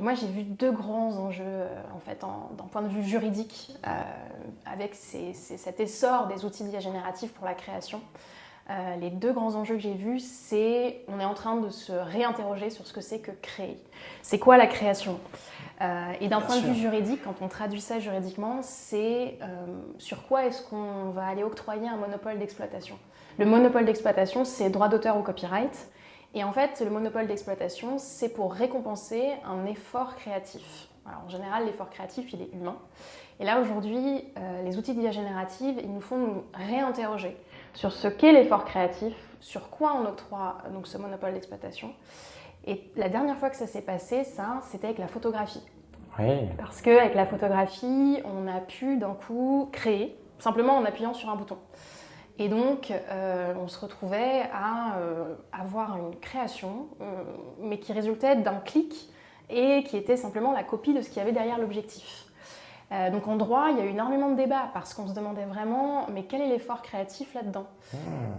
Moi, j'ai vu deux grands enjeux, en fait, d'un point de vue juridique, avec cet essor des outils d'IA génératifs pour la création. Les deux grands enjeux que j'ai vus, c'est on est en train de se réinterroger sur ce que c'est que créer. C'est quoi la création? Et d'un point de vue juridique, quand on traduit ça juridiquement, c'est sur quoi est-ce qu'on va aller octroyer un monopole d'exploitation. Le monopole d'exploitation, c'est droit d'auteur ou copyright. Et en fait, le monopole d'exploitation, c'est pour récompenser un effort créatif. Alors, en général, l'effort créatif, il est humain. Et là, aujourd'hui, les outils d'IA générative, ils nous font nous réinterroger sur ce qu'est l'effort créatif, sur quoi on octroie donc, ce monopole d'exploitation. Et la dernière fois que ça s'est passé, ça, c'était avec la photographie. Oui. Parce qu'avec la photographie, on a pu d'un coup créer, simplement en appuyant sur un bouton. Et donc, on se retrouvait à avoir une création, mais qui résultait d'un clic et qui était simplement la copie de ce qu'il y avait derrière l'objectif. Donc en droit, il y a eu énormément de débats parce qu'on se demandait vraiment, mais quel est l'effort créatif là-dedans?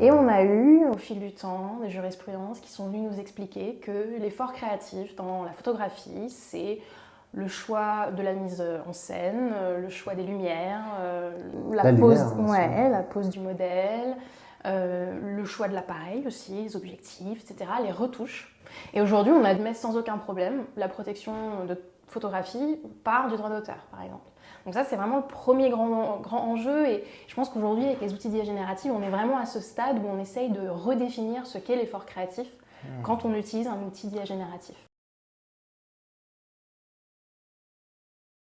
Et on a eu, au fil du temps, des jurisprudences qui sont venues nous expliquer que l'effort créatif dans la photographie, c'est le choix de la mise en scène, le choix des lumières, la pose du modèle, le choix de l'appareil aussi, les objectifs, etc., les retouches. Et aujourd'hui, on admet sans aucun problème la protection de photographie par du droit d'auteur, par exemple. Donc ça, c'est vraiment le premier grand enjeu. Et je pense qu'aujourd'hui, avec les outils d'IA générative, on est vraiment à ce stade où on essaye de redéfinir ce qu'est l'effort créatif quand on utilise un outil d'IA génératif.